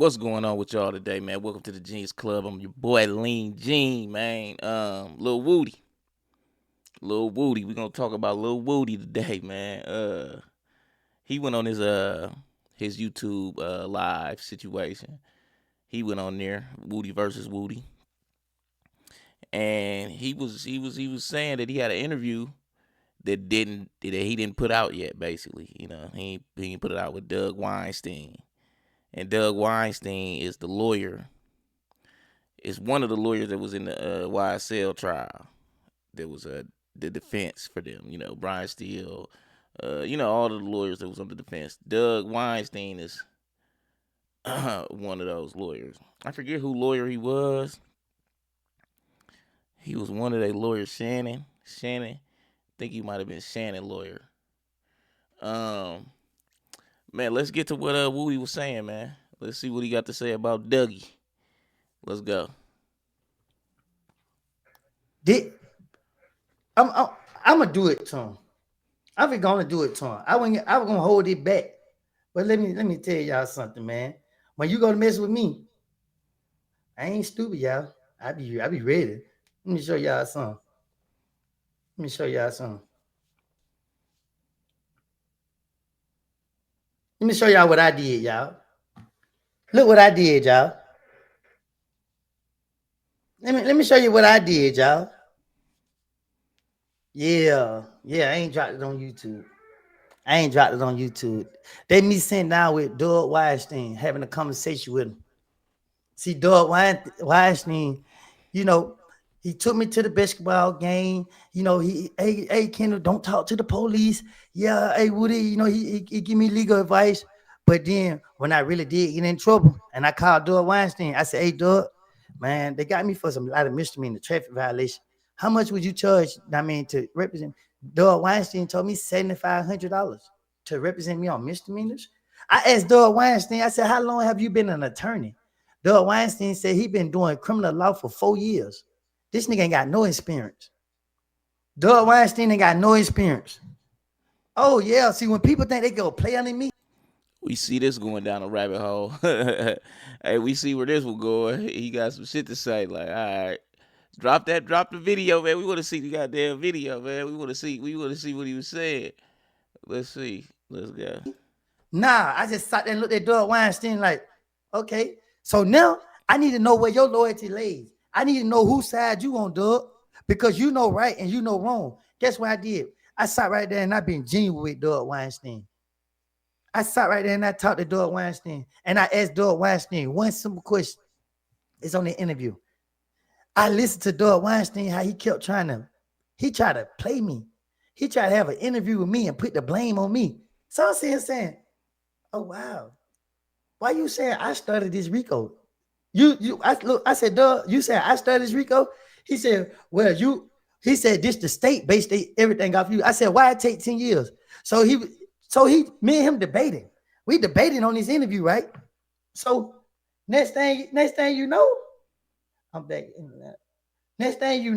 What's going on with y'all today, man? Welcome to the Genius Club. I'm your boy Lean Gene, man. Lil Woody. Lil Woody. We're gonna talk about Lil Woody today, man. He went on his YouTube live situation. He went on there, Woody versus Woody. And he was saying that he had an interview that he didn't put out yet, basically. He didn't put it out with Doug Weinstein. And Doug Weinstein is the lawyer, is one of the lawyers that was in the YSL trial. There was the defense for them. Brian Steele. All of the lawyers that was on the defense. Doug Weinstein is one of those lawyers. I forget who lawyer he was. He was one of their lawyers, Shannon. I think he might have been Shannon lawyer. Um, Man, let's get to what Woody was saying, man. Let's see what he got to say about Dougie. Let's go. Did I'm I'm gonna do it to him. I'm gonna do it to him. I was gonna hold it back. But let me tell y'all something, man. When you gonna mess with me, I ain't stupid, y'all. I be ready. Let me show y'all something. Let me show y'all something. Let me show y'all what I did, y'all. Look what I did, y'all. Let me show you what I did, y'all. Yeah, I ain't dropped it on YouTube. I ain't dropped it on YouTube. They me sitting down with Doug Weinstein, having a conversation with him. See, Weinstein, you know, he took me to the basketball game. Hey, Kendall, don't talk to the police. Yeah, hey, Woody, he give me legal advice. But then when I really did get in trouble and I called Doug Weinstein, I said, hey, Doug, man, they got me for some lot of misdemeanor traffic violation. How much would you charge, to represent? Doug Weinstein told me $7,500 to represent me on misdemeanors. I asked Doug Weinstein, I said, how long have you been an attorney? Doug Weinstein said he been doing criminal law for 4 years. This nigga ain't got no experience. Doug Weinstein ain't got no experience. Oh yeah, see when people think they go play under me. We see this going down a rabbit hole. Hey, we see where this will go. He got some shit to say. Like, all right, drop the video, man. We want to see the goddamn video, man. We want to see what he was saying. Let's see. Let's go. Nah, I just sat there and looked at Doug Weinstein like, okay. So now I need to know where your loyalty lays. I need to know whose side you on, Doug, because you know right and you know wrong. Guess what I did? I sat right there and I been genuine with Doug Weinstein. I sat right there and I talked to Doug Weinstein and I asked Doug Weinstein one simple question. It's on the interview. I listened to Doug Weinstein, how he tried to play me. He tried to have an interview with me and put the blame on me. So I'm saying, oh wow, why you saying I started this Rico? I said, Doug, you said I started this Rico? He said, well, he said this the state based everything off you. I said, why it take 10 years? Me and him debating. We debating on this interview, right? So next thing you know, I'm back in that. Next thing you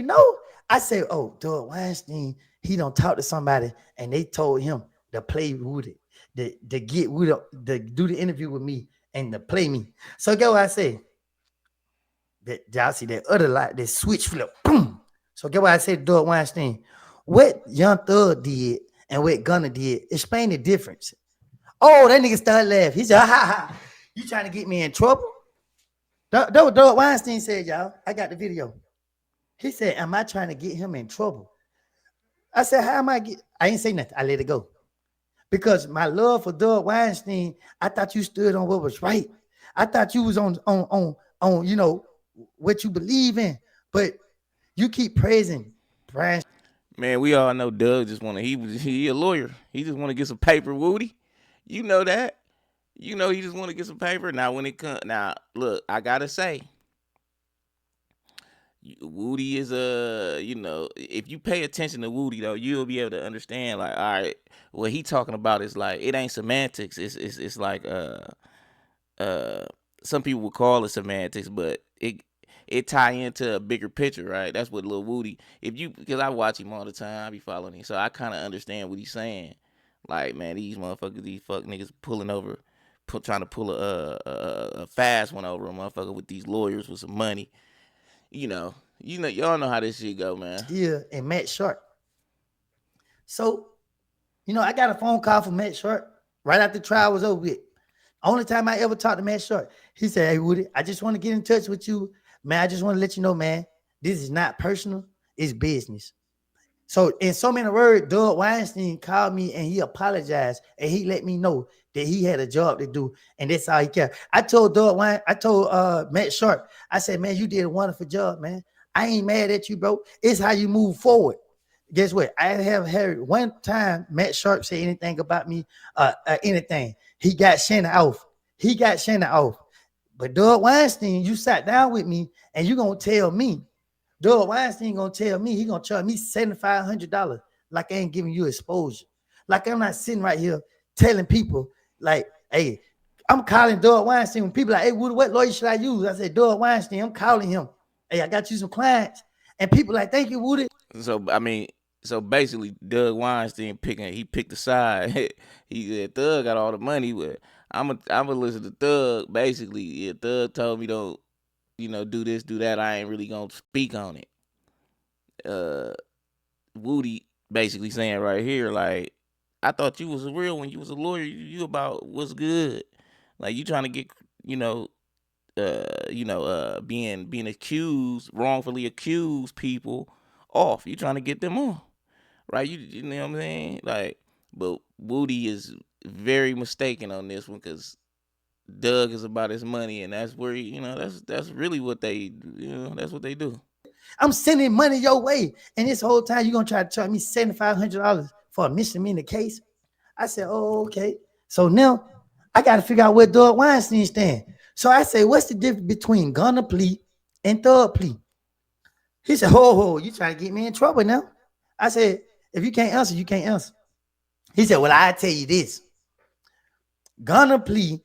know, I say, oh, Doug Weinstein, he don't talk to somebody, and they told him to play Woody, to get Woody, to do the interview with me and to play me. So get what I say? That y'all see that other light, that switch flip, boom. So get what I said, Doug Weinstein. What Young Thug did and what Gunner did, explain the difference. Oh, that nigga started laughing. He said, ha ha ha. You trying to get me in trouble? Doug Weinstein said, y'all, I got the video. He said, am I trying to get him in trouble? I said, how am I ain't say nothing. I let it go. Because my love for Doug Weinstein, I thought you stood on what was right. I thought you was on what you believe in. But you keep praising Brian. Man, we all know Doug just want to. He a lawyer. He just want to get some paper, Woody. You know that. He just want to get some paper. Now when it comes, now look, I gotta say, Woody is if you pay attention to Woody though, you'll be able to understand. Like, all right, what he talking about is like it ain't semantics. It's like uh some people would call it semantics, but it tie into a bigger picture, right? That's what Lil Woody. Because I watch him all the time, I be following him, so I kind of understand what he's saying. Like, man, these motherfuckers, these fuck niggas trying to pull a fast one over a motherfucker with these lawyers with some money. Y'all know how this shit go, man. Still and Matt Sharp. So, I got a phone call from Matt Sharp right after the trial was over with. Only time I ever talked to Matt Sharp. He said, "Hey, Woody, I just want to get in touch with you. Man, I just want to let you know, man, this is not personal, it's business." So, in so many words, Doug Weinstein called me and he apologized and he let me know that he had a job to do and that's all he cared. I told Matt Sharp, I said, "Man, you did a wonderful job, man. I ain't mad at you, bro. It's how you move forward." Guess what? I have heard one time Matt Sharp say anything about me, anything. He got Shannon off. He got Shannon off. But Doug Weinstein, you sat down with me and you gonna tell me Doug Weinstein gonna tell me he gonna charge me $7,500 like I ain't giving you exposure. Like I'm not sitting right here telling people like, "Hey, I'm calling Doug Weinstein." When people like, "Hey, what lawyer should I use?" I said, "Doug Weinstein." I'm calling him. "Hey, I got you some clients," and people like, "Thank you, Woody." So basically, Doug Weinstein picked a side. He said Thug got all the money, but I'm gonna listen to Thug. Basically, yeah, Thug told me don't do this, do that. I ain't really gonna speak on it. Uh, Woody basically saying right here, like, I thought you was a real when you was a lawyer. You about what's good, like you trying to get you know being accused, wrongfully accused people off. You trying to get them on, right? You know what I'm saying? Like, but Woody is very mistaken on this one because Doug is about his money, and that's where that's really what that's what they do. I'm sending money your way, and this whole time you gonna try to charge me $7,500 for a misdemeanor case? I said, "Oh, okay." So now I got to figure out where Doug Weinstein stand. So I say, "What's the difference between gunner plea and thug plea?" He said, "Oh, you trying to get me in trouble now?" I said, "If you can't answer, you can't answer." He said, "Well, I tell you this. Gunner plea."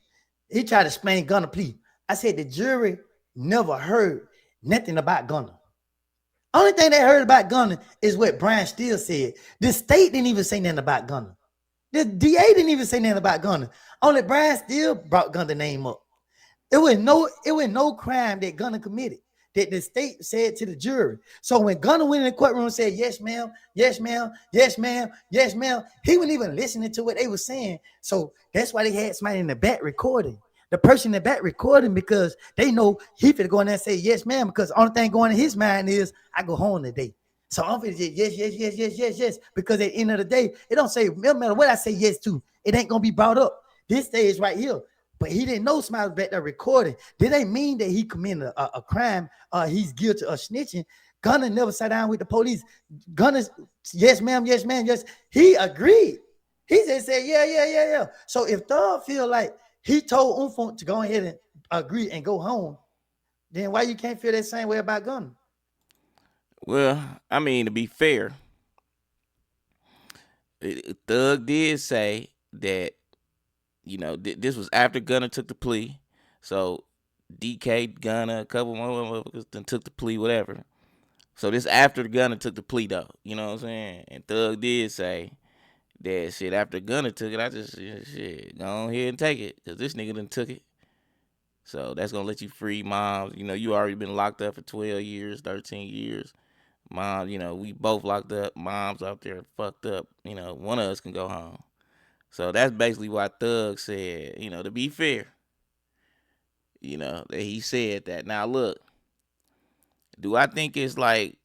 He tried to explain gunner plea. I said, "The jury never heard nothing about gunner. Only thing they heard about gunner is what Brian Steele said. The state didn't even say nothing about gunner. The DA didn't even say nothing about gunner. Only Brian Steele brought gunner name up. It was no crime that Gunner committed that the state said to the jury. So when Gunner went in the courtroom and said, "Yes, ma'am, yes, ma'am, yes, ma'am, yes, ma'am," he wasn't even listening to what they were saying. So that's why they had somebody in the back recording. The person in the back recording because they know he finna go in there and say, "Yes, ma'am," because the only thing going in his mind is, "I go home today." So I'm finna say yes, yes, yes, yes, yes, yes. Because at the end of the day, it don't say, no matter what I say yes to, it ain't gonna be brought up. This stage right here. But he didn't know Smiley was back there recording. That ain't mean that he committed a crime. He's guilty of snitching. Gunner never sat down with the police. Gunner, "Yes, ma'am, yes, ma'am, yes." He agreed. He just said, "Yeah, yeah, yeah, yeah." So if Thug feel like he told Umfunk to go ahead and agree and go home, then why you can't feel that same way about Gunner? Well, I mean, to be fair, Thug did say that this was after Gunner took the plea. So DK, Gunner, a couple more motherfuckers then took the plea, whatever. So this after Gunner took the plea though. You know what I'm saying? And Thug did say that shit after Gunner took it. I just shit go ahead and take it because this nigga done took it. So that's gonna let you free moms. You already been locked up for 12 years, 13 years. Mom, we both locked up. Mom's out there fucked up. One of us can go home. So that's basically why Thug said, to be fair, that he said that. Now look, do I think it's like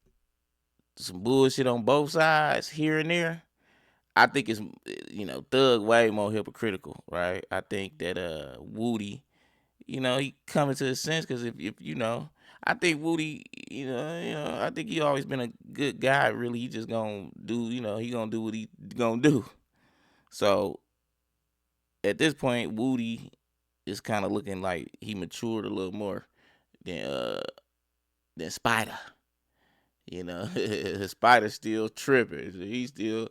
some bullshit on both sides here and there? I think it's Thug way more hypocritical, right? I think that Woody, he coming to his sense because if I think Woody, I think he always been a good guy. Really, he just gonna do, he gonna do what he gonna do. So at this point, Woody is kind of looking like he matured a little more than Spider. Spider still tripping. He still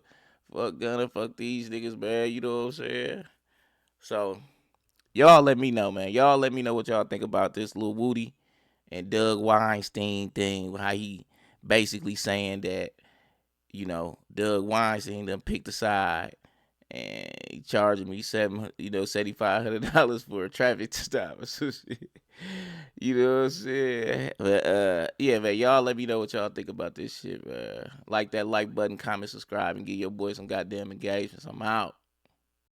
fuck Gunna, fuck these niggas, man. You know what I'm saying? So y'all let me know, man. Y'all let me know what y'all think about this little Woody and Doug Weinstein thing. How he basically saying that Doug Weinstein done picked a side and he charging me $7,500 for a traffic stop or some shit. You know what I'm saying? But yeah, man, y'all let me know what y'all think about this shit, man. Like that like button, comment, subscribe, and give your boy some goddamn engagements. I'm out.